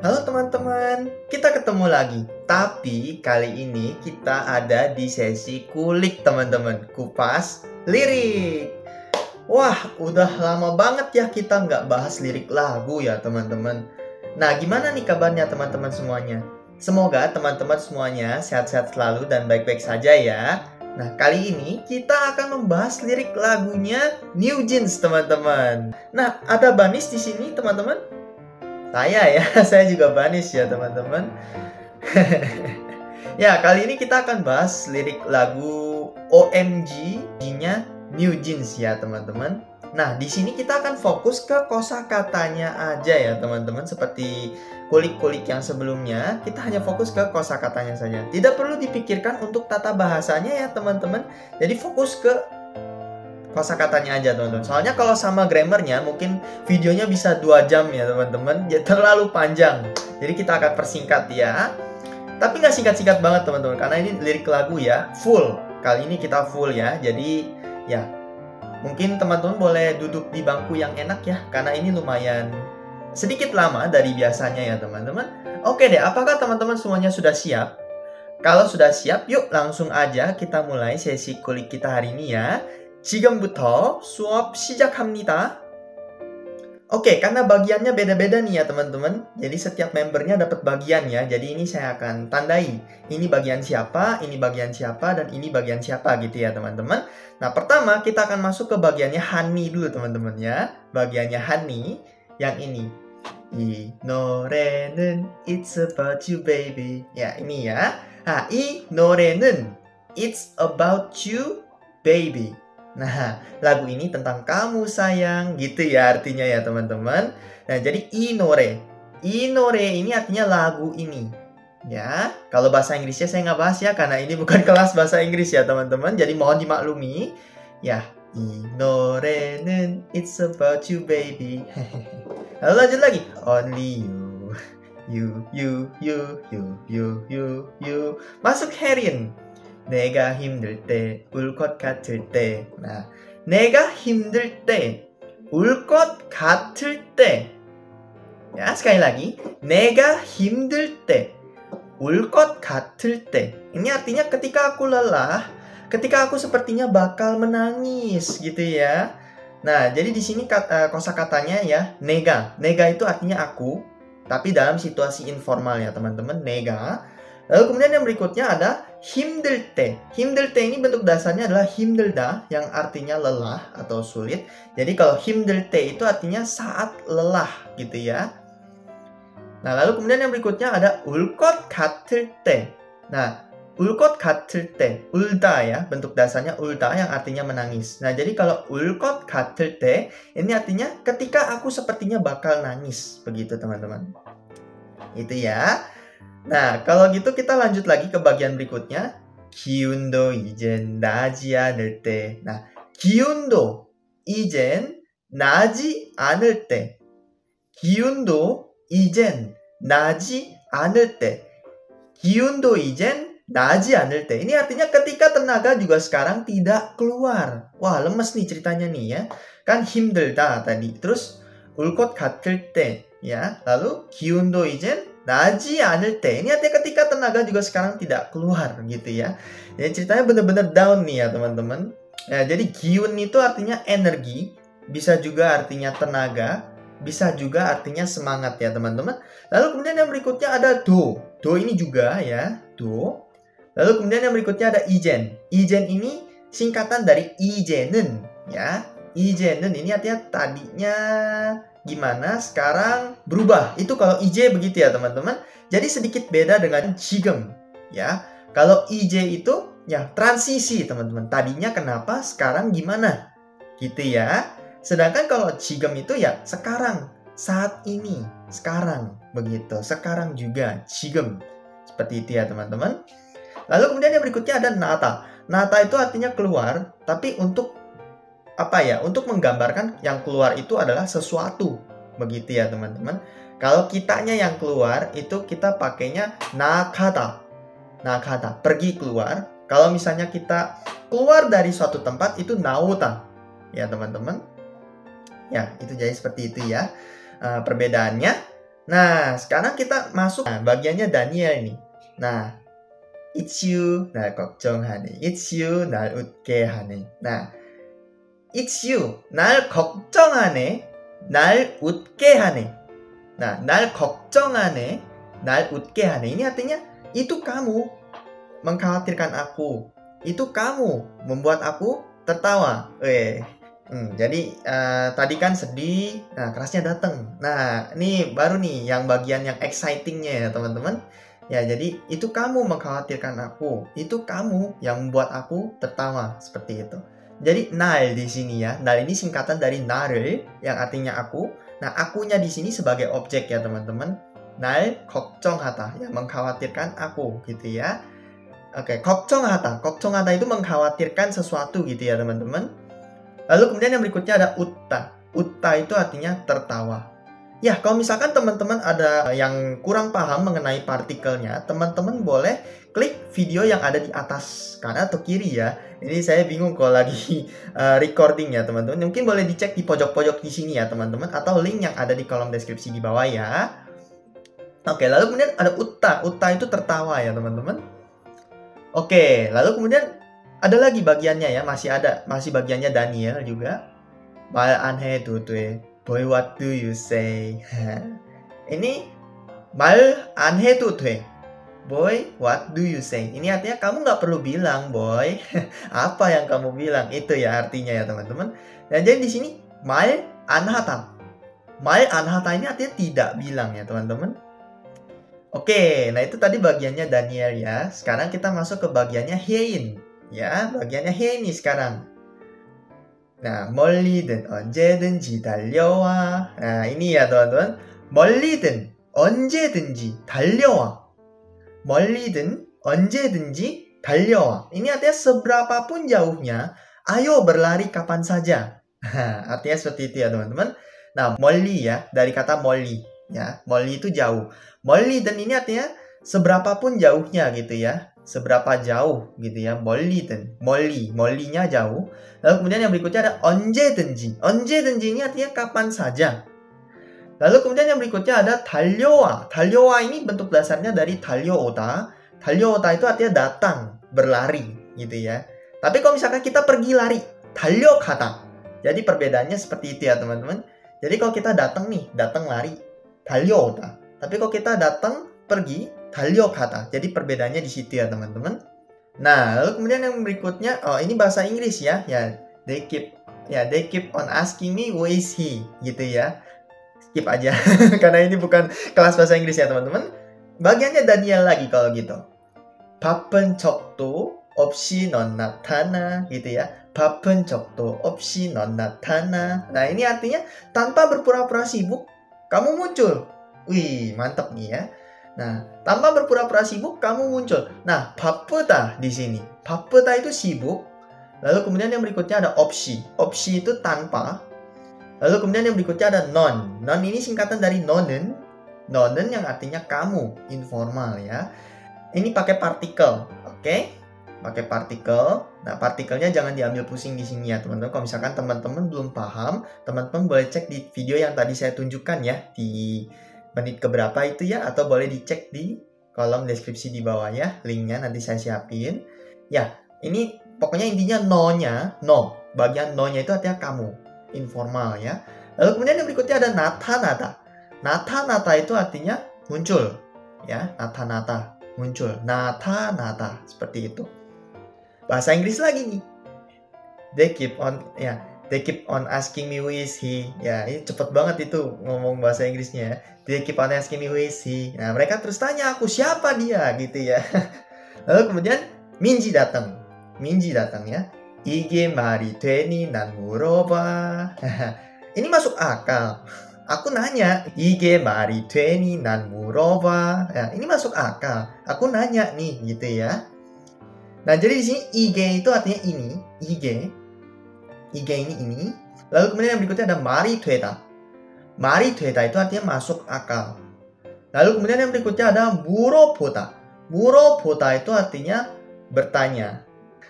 Halo teman-teman, kita ketemu lagi. Tapi kali ini kita ada di sesi kulik teman-teman. Kupas lirik. Wah, udah lama banget ya kita nggak bahas lirik lagu ya teman-teman. Nah, gimana nih kabarnya teman-teman semuanya? Semoga teman-teman semuanya sehat-sehat selalu dan baik-baik saja ya. Nah, kali ini kita akan membahas lirik lagunya New Jeans teman-teman. Nah, ada Banis di sini teman-teman? Saya ya, saya juga Banis ya teman-teman. Ya, kali ini kita akan bahas lirik lagu OMG-nya New Jeans ya teman-teman. Nah, di sini kita akan fokus ke kosakatanya aja ya teman-teman. Seperti kulik-kulik yang sebelumnya, kita hanya fokus ke kosakatanya saja. Tidak perlu dipikirkan untuk tata bahasanya ya teman-teman. Jadi fokus ke kosakatanya aja teman-teman. Soalnya kalau sama grammarnya mungkin videonya bisa 2 jam ya teman-teman. Ya terlalu panjang. Jadi kita akan persingkat ya. Tapi nggak singkat-singkat banget teman-teman. Karena ini lirik lagu ya. Full. Kali ini kita full ya. Jadi ya mungkin teman-teman boleh duduk di bangku yang enak ya. Karena ini lumayan sedikit lama dari biasanya ya teman-teman. Oke deh, apakah teman-teman semuanya sudah siap? Kalau sudah siap, yuk langsung aja kita mulai sesi kulik kita hari ini ya. 지금부터 수업 시작합니다. Oke, karena bagiannya beda-beda nih ya teman-teman. Jadi setiap membernya dapat bagian ya. Jadi ini saya akan tandai. Ini bagian siapa, ini bagian siapa, dan ini bagian siapa gitu ya teman-teman. Nah, pertama kita akan masuk ke bagiannya Hani dulu teman-teman ya. Bagiannya Hani yang ini. 이 노래는 It's about you baby. Ya, ini ya. Nah, 이 노래는 It's about you baby. Nah, lagu ini tentang kamu sayang, gitu ya artinya ya teman-teman. Nah, jadi 이 노래 ini artinya lagu ini. Ya, kalau bahasa Inggrisnya saya nggak bahas ya, karena ini bukan kelas bahasa Inggris ya teman-teman. Jadi mohon dimaklumi. Ya, 이 노래는 It's about you baby. Lalu lanjut lagi. Only you. Masuk Herin. 내가 힘들 때, 울 것 같을 때. Nah, 내가 힘들 때, 울 것 같을 때. Ya, sekali lagi. 내가 힘들 때, 울 것 같을 때. Ini artinya ketika aku lelah, ketika aku sepertinya bakal menangis gitu ya. Nah, jadi di sini kosakatanya ya, 내가. 내가 itu artinya aku, tapi dalam situasi informal ya teman-teman, 내가. Lalu kemudian yang berikutnya ada 힘들 때. 힘들 때 ini bentuk dasarnya adalah 힘들다 yang artinya lelah atau sulit. Jadi kalau 힘들 때 itu artinya saat lelah gitu ya. Nah, lalu kemudian yang berikutnya ada 울 것 같을 때. Nah, 울 것 같을 때, 울다 ya, bentuk dasarnya ulda yang artinya menangis. Nah, jadi kalau 울 것 같을 때 ini artinya ketika aku sepertinya bakal nangis, begitu teman-teman. Itu ya. Nah, kalau gitu kita lanjut lagi ke bagian berikutnya. 기운도 이젠 나지 않을 때. Nah, 기운도 이젠 나지 않을 때. 기운도 이젠 나지 않을 때. 기운도 이젠 나지 않을 때. Ini artinya ketika tenaga juga sekarang tidak keluar. Wah, lemes nih ceritanya nih ya. Kan 힘들다 tadi. Terus 울 것 같을 때 ya. Lalu 기운도 이젠 나지 않을 때. Ini artinya ketika tenaga juga sekarang tidak keluar gitu ya. Jadi ceritanya benar-benar down nih ya teman-teman. Ya, jadi giun itu artinya energi, bisa juga artinya tenaga, bisa juga artinya semangat ya teman-teman. Lalu kemudian yang berikutnya ada do. Do ini juga ya, do. Lalu kemudian yang berikutnya ada ijen. Ijen ini singkatan dari ijen은 ya. 이제는 ini artinya tadinya gimana, sekarang berubah. Itu kalau IJ begitu ya teman-teman. Jadi sedikit beda dengan 지금 ya. Kalau IJ itu ya transisi teman-teman. Tadinya kenapa, sekarang gimana gitu ya. Sedangkan kalau 지금 itu ya sekarang, saat ini, sekarang begitu. Sekarang juga 지금. Seperti itu ya teman-teman. Lalu kemudian yang berikutnya ada 나다. 나다 itu artinya keluar, tapi untuk apa ya? Untuk menggambarkan yang keluar itu adalah sesuatu. Begitu ya teman-teman. Kalau kitanya yang keluar itu kita pakainya 나가다. 나가다, pergi keluar. Kalau misalnya kita keluar dari suatu tempat itu 나오다. Ya teman-teman. Ya, itu jadi seperti itu ya perbedaannya. Nah, sekarang kita masuk bagiannya Daniel nih. Nah, it's you 날 걱정하네. It's you 날 웃게 하네. Nah, it's you 날 걱정하네. 날 웃게 하네. Nah, 날 걱정하네. 날 웃게 하네. Ini artinya itu kamu mengkhawatirkan aku. Itu kamu membuat aku tertawa. Jadi tadi kan sedih, nah kerasnya datang. Nah, ini baru nih yang bagian yang excitingnya ya teman-teman. Ya, jadi itu kamu mengkhawatirkan aku. Itu kamu yang membuat aku tertawa seperti itu. Jadi 날 di sini ya. 날 ini singkatan dari 나를 yang artinya aku. Nah, akunya di sini sebagai objek ya teman-teman. 날 걱정하다 yang mengkhawatirkan aku gitu ya. Oke, 걱정하다. 걱정하다 itu mengkhawatirkan sesuatu gitu ya teman-teman. Lalu kemudian yang berikutnya ada utta. Utta itu artinya tertawa. Ya, kalau misalkan teman-teman ada yang kurang paham mengenai partikelnya, teman-teman boleh klik video yang ada di atas kanan atau kiri ya. Ini saya bingung kalau lagi recording ya teman-teman. Mungkin boleh dicek di pojok-pojok di sini ya teman-teman. Atau link yang ada di kolom deskripsi di bawah ya. Oke, lalu kemudian ada utta. Utta itu tertawa ya teman-teman. Oke, lalu kemudian ada lagi bagiannya ya. Masih bagiannya Daniel juga. 말 안 해도 돼. Boy, what do you say? Ini 말 안 해도 돼. Boy, what do you say? Ini artinya kamu nggak perlu bilang, boy. Apa yang kamu bilang? Itu ya artinya ya teman-teman. Dan jadi di sini 말 안 하다. 말 안 하다 ini artinya tidak bilang ya teman-teman. Oke, nah itu tadi bagiannya Daniel ya. Sekarang kita masuk ke bagiannya Hein. Ya, bagiannya Hein nih sekarang. Nah, 멀리든 언제든지 달려와. Nah, ini ya teman-teman. 멀리든 언제든지 달려와. 멀리든 언제든지 달려와. Ini artinya seberapapun jauhnya, ayo berlari kapan saja. Artinya seperti itu ya teman-teman. Nah, 멀리 ya, dari kata 멀리 ya. 멀리 itu jauh. 멀리든 ini artinya seberapapun jauhnya gitu ya. Seberapa jauh gitu ya. 멀리든, 멀리nya jauh. Lalu kemudian yang berikutnya ada 언제든지. 언제든지 ini artinya kapan saja. Lalu kemudian yang berikutnya ada 달려와. 달려와 ini bentuk dasarnya dari 달려오다. 달려오다 itu artinya datang, berlari gitu ya. Tapi kalau misalkan kita pergi lari, 달려가다. Jadi perbedaannya seperti itu ya teman-teman. Jadi kalau kita datang nih, datang lari, 달려오다. Tapi kalau kita datang pergi, 달려가다. Jadi perbedaannya di situ ya teman-teman. Nah, lalu kemudian yang berikutnya, ini bahasa Inggris ya. Ya, they keep on asking me who is he gitu ya. Skip aja karena ini bukan kelas bahasa Inggris ya teman-teman. Bagiannya Daniel lagi kalau gitu. 바쁜 척도 없이 넌 나타나 gitu ya. 바쁜 척도 없이 넌 나타나. Nah, ini artinya tanpa berpura-pura sibuk kamu muncul. Wih, mantap nih ya. Nah, tanpa berpura-pura sibuk kamu muncul. Nah, 바쁘다 di sini. 바쁘다 itu sibuk. Lalu kemudian yang berikutnya ada 없이. 없이 itu tanpa. Lalu kemudian yang berikutnya ada non. Non ini singkatan dari nonen. Nonen yang artinya kamu, informal ya. Ini pakai partikel, oke? Pakai partikel. Nah, partikelnya jangan diambil pusing di sini ya, teman-teman. Kalau misalkan teman-teman belum paham, teman-teman boleh cek di video yang tadi saya tunjukkan ya, di menit keberapa itu ya, atau boleh dicek di kolom deskripsi di bawah ya, linknya nanti saya siapin. Ya, ini pokoknya intinya no-nya, no. Bagian no-nya itu artinya kamu, informal ya. Lalu kemudian yang berikutnya ada natanata. Natanata itu artinya muncul ya, natanata, muncul. Natanata, seperti itu. Bahasa Inggris lagi nih. They keep on asking me who is he. Ya, ini cepet banget itu ngomong bahasa Inggrisnya ya. They keep on asking me who is he. Nah, mereka terus tanya aku siapa dia gitu ya. Lalu kemudian Minji datang. Minji datang ya. 이게 말이 되니 난 물어봐. Ini masuk akal. Aku nanya, 이게 말이 되니 난 물어봐. Ya, ini masuk akal. Aku nanya nih gitu ya. Nah, jadi di sini 이게 itu artinya ini, 이게 ini. Lalu kemudian yang berikutnya ada 말이 되다. 말이 되다 itu artinya masuk akal. Lalu kemudian yang berikutnya ada 물어보다. 물어보다 itu artinya bertanya.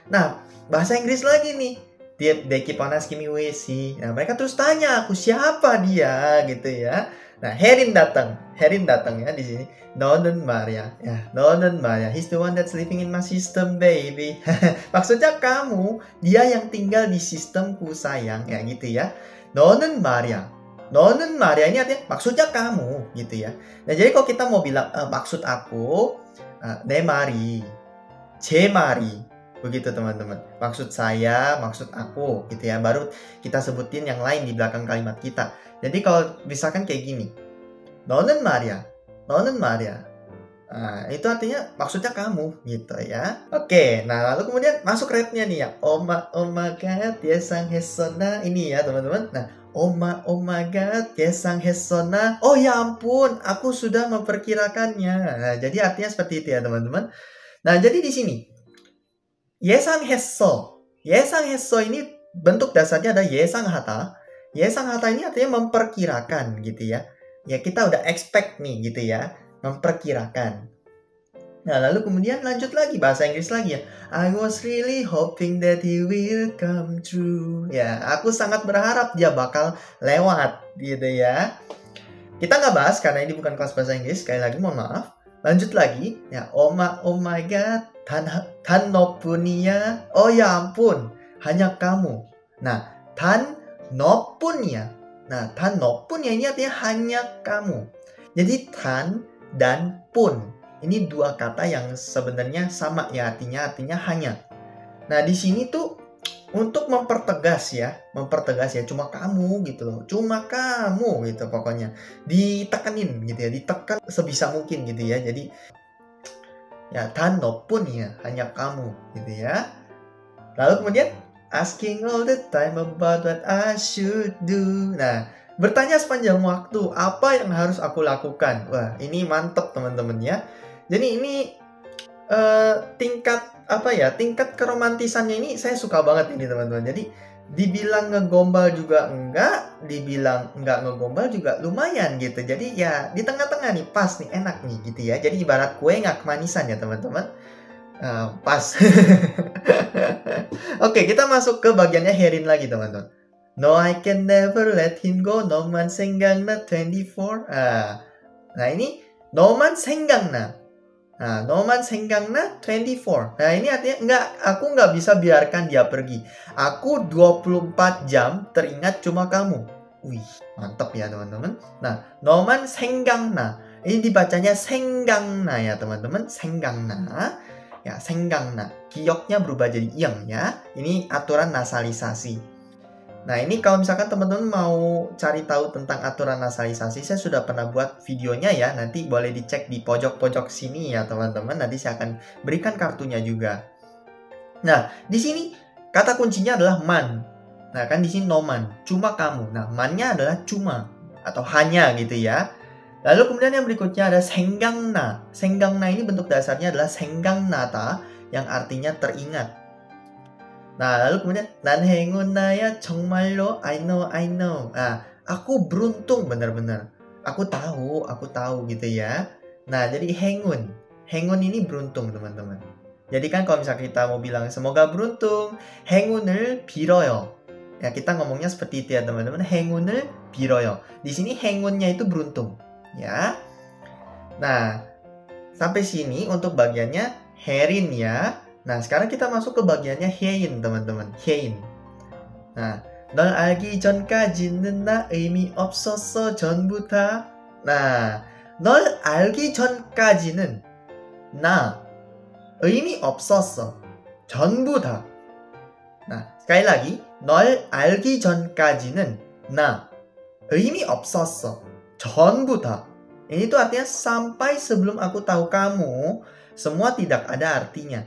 Nah, bahasa Inggris lagi nih. They keep on asking me who is he. Nah, mereka terus tanya aku siapa dia gitu ya. Nah, Herin datang ya di sini. 너는 말이야. Ya, 너는 말이야. He's the one that's living in my system, baby. Maksudnya kamu, dia yang tinggal di sistemku, sayang. Ya, gitu ya. 너는 말이야. 너는 말이야 ini artinya maksudnya kamu, gitu ya. Nah, jadi kalau kita mau bilang maksud aku, 내 말이, 제 말이, begitu teman-teman. Maksud saya, maksud aku, gitu ya. Baru kita sebutin yang lain di belakang kalimat kita. Jadi kalau misalkan kayak gini, 너는 말이야, 너는 말이야. Nah, itu artinya maksudnya kamu, gitu ya. Oke, nah lalu kemudian masuk rapnya nih ya. Oh my god, 예상했었나. Ini ya teman-teman. Nah, oh my god, 예상했었나. Oh ya ampun, aku sudah memperkirakannya. Nah, jadi artinya seperti itu ya teman-teman. Nah, jadi di sini 예상했어. 예상했어 ini bentuk dasarnya ada 예상하다. 예상하다 ini artinya memperkirakan gitu ya. Ya kita udah expect nih gitu ya. Memperkirakan. Nah lalu kemudian lanjut lagi bahasa Inggris lagi ya. I was really hoping that he will come true. Ya aku sangat berharap dia bakal lewat gitu ya. Kita nggak bahas karena ini bukan kelas bahasa Inggris. Sekali lagi mohon maaf. Lanjut lagi ya. Oh my god. Dan 너뿐이야. Oh ya ampun. Hanya kamu. Nah dan 너뿐이야. Nah, dan 너뿐이야 ini artinya hanya kamu. Jadi dan dan pun ini dua kata yang sebenarnya sama ya artinya hanya. Nah, di sini tuh untuk mempertegas ya cuma kamu gitu loh. Cuma kamu gitu pokoknya. Ditekenin gitu ya, ditekan sebisa mungkin gitu ya. Jadi ya dan 너뿐이야 hanya kamu gitu ya. Lalu kemudian asking all the time about what I should do. Nah, bertanya sepanjang waktu, apa yang harus aku lakukan? Wah, ini mantep teman-teman ya. Jadi ini tingkat keromantisannya ini saya suka banget ini teman-teman. Jadi dibilang ngegombal juga enggak, dibilang enggak ngegombal juga lumayan gitu. Jadi ya di tengah-tengah nih, pas nih, enak nih gitu ya. Jadi ibarat kue nggak kemanisan ya teman-teman. Pas. Oke, kita masuk ke bagiannya Herin lagi teman-teman. No, I can never let him go. 너만 생각나 24. Nah ini 너만 생각나. Nah, 너만 생각나 24. Nah ini artinya aku nggak bisa biarkan dia pergi. Aku 24 jam teringat cuma kamu. Wih, mantap ya teman-teman. Nah, 너만 생각나. Ini dibacanya 생각나 ya teman-teman. 생각나. Ya, 생각나. Gioknya berubah jadi ieng ya. Ini aturan nasalisasi. Nah, ini kalau misalkan teman-teman mau cari tahu tentang aturan nasalisasi, saya sudah pernah buat videonya ya. Nanti boleh dicek di pojok-pojok sini ya, teman-teman. Nanti saya akan berikan kartunya juga. Nah, di sini kata kuncinya adalah man. Nah, kan di sini noman, cuma kamu. Nah, mannya adalah cuma atau hanya gitu ya. Lalu kemudian yang berikutnya ada 생각나. 생각나 ini bentuk dasarnya adalah 생각나다 yang artinya teringat. Nah, lalu kemudian 난 행운 나야 정말로 I know. Aku beruntung benar-benar. Aku tahu gitu ya. Nah, jadi 행운. 행운 ini beruntung, teman-teman. Jadi kan kalau misalnya kita mau bilang semoga beruntung, 행운을 빌어요. Ya, kita ngomongnya seperti itu ya, teman-teman. 행운을 빌어요. Di sini 행운nya itu beruntung. Ya. Nah, sampai sini untuk bagiannya Herin ya. Nah, sekarang kita masuk ke bagiannya Hein, teman-teman. Hein. Nah, 널 알기 전까지는 나 의미 없었어 전부 다. Nah, 널 알기 전까지는 나 의미 없었어 전부 다. Nah, sekali lagi, 널 알기 전까지는 나 의미 없었어 전부 다. Ini tuh artinya sampai sebelum aku tahu kamu, semua tidak ada artinya.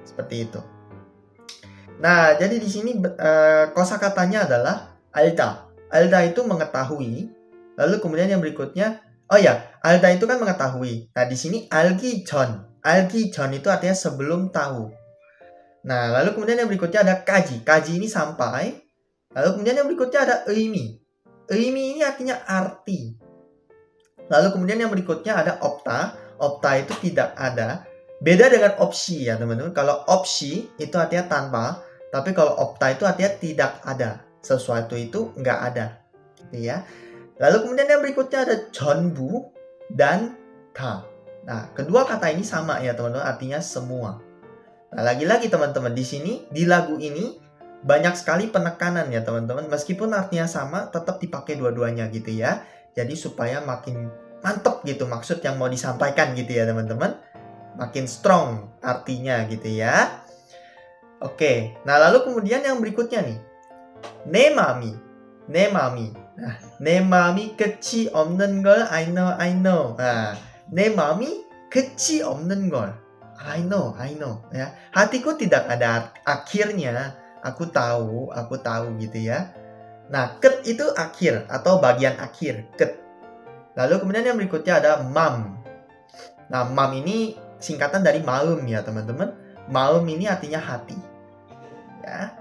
Seperti itu. Nah, jadi di sini kosakatanya adalah 알다. 알다 itu mengetahui. Lalu kemudian yang berikutnya, 알다 itu kan mengetahui. Nah, di sini 알기 전. 알기 전 itu artinya sebelum tahu. Nah, lalu kemudian yang berikutnya ada 까지. 까지 ini sampai. Lalu kemudian yang berikutnya ada 의미. 의미 ini artinya arti. Lalu kemudian yang berikutnya ada opta. Opta itu tidak ada. Beda dengan opsi ya teman-teman. Kalau opsi itu artinya tanpa. Tapi kalau opta itu artinya tidak ada. Sesuatu itu nggak ada. Gitu ya. Lalu kemudian yang berikutnya ada 전부 dan 다. Nah, kedua kata ini sama ya teman-teman, artinya semua. Nah, lagi-lagi teman-teman, di sini, di lagu ini, banyak sekali penekanan ya teman-teman. Meskipun artinya sama, tetap dipakai dua-duanya gitu ya. Jadi supaya makin mantep gitu maksud yang mau disampaikan gitu ya teman-teman. Makin strong artinya gitu ya. Oke, nah lalu kemudian yang berikutnya nih. 내 마음이, 내 마음이. Nah, 내 마음이 끝이 없는 걸 I know, I know. Nah, 내 마음이 끝이 없는 걸 I know, I know. Ya, hatiku tidak ada akhirnya. Aku tahu gitu ya. Nah, ket itu akhir atau bagian akhir, ket. Lalu kemudian yang berikutnya ada mam. Nah, mam ini singkatan dari maum ya teman-teman. Maum ini artinya hati. Ya.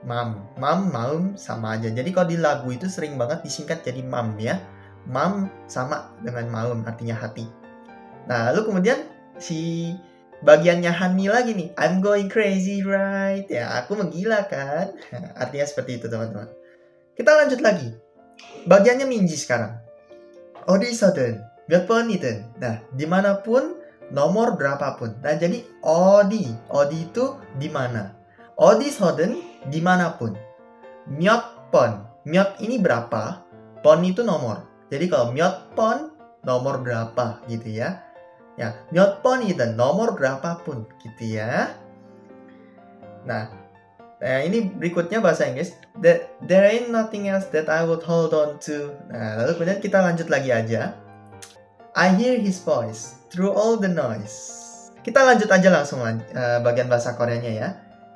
Mam, maum sama aja. Jadi kalau di lagu itu sering banget disingkat jadi mam ya. Mam sama dengan maum artinya hati. Nah, lalu kemudian si bagiannya Hani lagi nih. I'm going crazy right. Ya, aku menggila kan. Artinya seperti itu teman-teman. Kita lanjut lagi. Bagiannya Minji sekarang. 어디서든, 몇 번이든. Nah, dimanapun, nomor berapapun. Nah, jadi 어디 itu di mana. 어디서든 dimanapun. 몇 번. 몇 ini berapa? 번 itu nomor. Jadi kalau 몇 번 nomor berapa gitu ya. Ya, 몇 번이든 nomor berapapun gitu ya. Nah, ini berikutnya bahasa Inggris. There ain't nothing else that I would hold on to. Nah, lalu kemudian kita lanjut lagi aja. I hear his voice through all the noise. Kita lanjut aja langsung bagian bahasa Koreanya ya.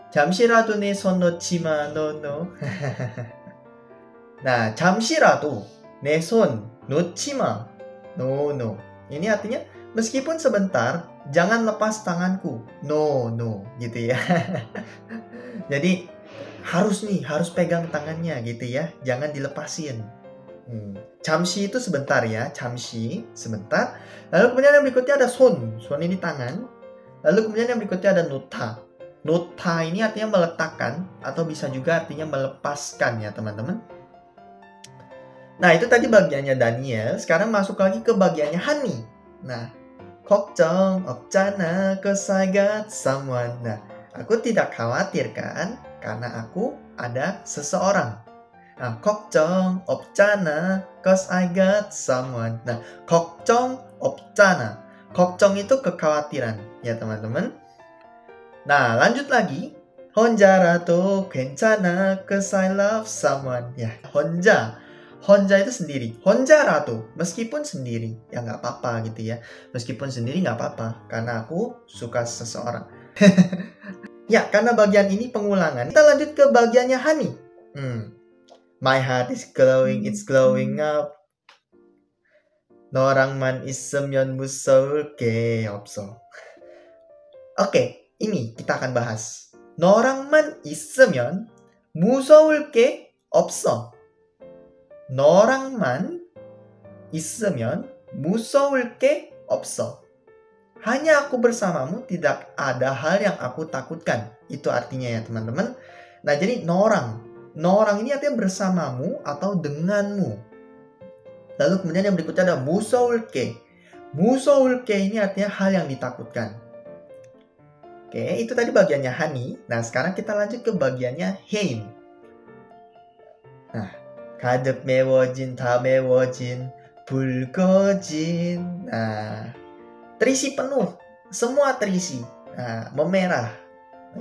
잠시라도 내 손 놓지 마, no no. Nah, 잠시라도 내 손 놓지 마, no no. Ini artinya meskipun sebentar, jangan lepas tanganku, no no, gitu ya. Jadi harus pegang tangannya gitu ya, jangan dilepasin. 잠시 itu sebentar ya, 잠시 sebentar. Lalu kemudian yang berikutnya ada 손 ini tangan. Lalu kemudian yang berikutnya ada nota. Nota ini artinya meletakkan atau bisa juga artinya melepaskan ya teman-teman. Nah itu tadi bagiannya Daniel. Sekarang masuk lagi ke bagiannya Hani. Nah, 걱정 없잖아, 'cause I got someone. Nah, aku tidak khawatir kan, karena aku ada seseorang. Nah, 걱정 없잖아, 'cause I got someone. Nah, 걱정 없잖아. 걱정 itu kekhawatiran ya teman-teman. Nah, lanjut lagi. 혼자라도 괜찮아, 'cause I love someone. Ya, 혼자 itu sendiri. 혼자라도, meskipun sendiri. Ya nggak apa-apa gitu ya. Meskipun sendiri nggak apa-apa. Karena aku suka seseorang. Ya, karena bagian ini pengulangan. Kita lanjut ke bagiannya Hani. My heart is glowing, it's glowing up. 너랑만 있으면 무서울 게 없어. Oke. Ini kita akan bahas. 너랑만 있으면 무서울 게 없어. 너랑만 있으면 무서울 게 없어. Hanya aku bersamamu tidak ada hal yang aku takutkan. Itu artinya ya teman-teman. Nah jadi 너랑 ini artinya bersamamu atau denganmu. Lalu kemudian yang berikutnya ada 무서울 게. 무서울 게 ini artinya hal yang ditakutkan. Oke, itu tadi bagiannya Hani. Nah, sekarang kita lanjut ke bagiannya Hein. Nah, 가득 메워진, 다 메워진, 붉어진. Nah, terisi penuh. Semua terisi. Nah, memerah.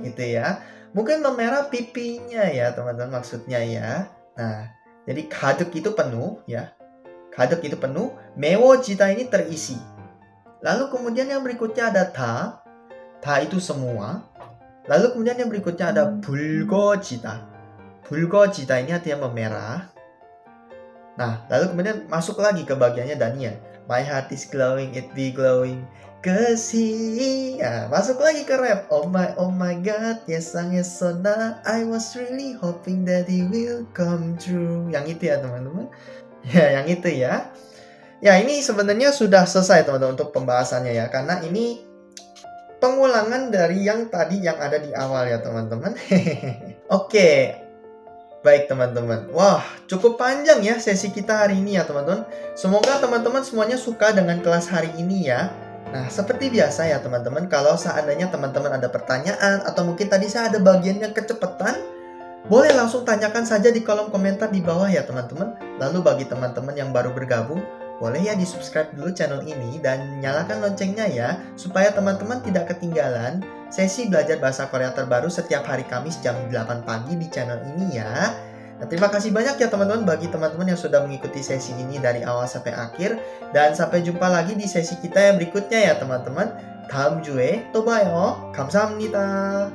Gitu ya. Mungkin memerah pipinya ya, teman-teman maksudnya ya. Nah, jadi 가득 itu penuh ya. 가득 itu penuh. 메워지다 ini terisi. Lalu kemudian yang berikutnya ada 다. 다 itu semua. Lalu kemudian yang berikutnya ada 붉어지다. 붉어지다 ini artinya memerah. Nah, lalu kemudian masuk lagi ke bagiannya Daniel. My heart is glowing, it be glowing. Kasih. Nah, masuk lagi ke rap. Oh my god, 예상했었나? I was really hoping that it will come true. Yang itu ya teman-teman. Ya, yang itu ya. Ya, ini sebenarnya sudah selesai teman-teman untuk pembahasannya ya. Karena ini pengulangan dari yang tadi yang ada di awal ya teman-teman. Oke. Baik teman-teman, wah cukup panjang ya sesi kita hari ini ya teman-teman. Semoga teman-teman semuanya suka dengan kelas hari ini ya. Nah seperti biasa ya teman-teman, kalau seandainya teman-teman ada pertanyaan atau mungkin tadi saya ada bagian yang kecepatan, boleh langsung tanyakan saja di kolom komentar di bawah ya teman-teman. Lalu bagi teman-teman yang baru bergabung, boleh ya di subscribe dulu channel ini dan nyalakan loncengnya ya, supaya teman-teman tidak ketinggalan sesi belajar bahasa Korea terbaru setiap hari Kamis jam 8 pagi di channel ini ya. Nah, terima kasih banyak ya teman-teman bagi teman-teman yang sudah mengikuti sesi ini dari awal sampai akhir. Dan sampai jumpa lagi di sesi kita yang berikutnya ya teman-teman. 다음 주에 또 봐요. 감사합니다.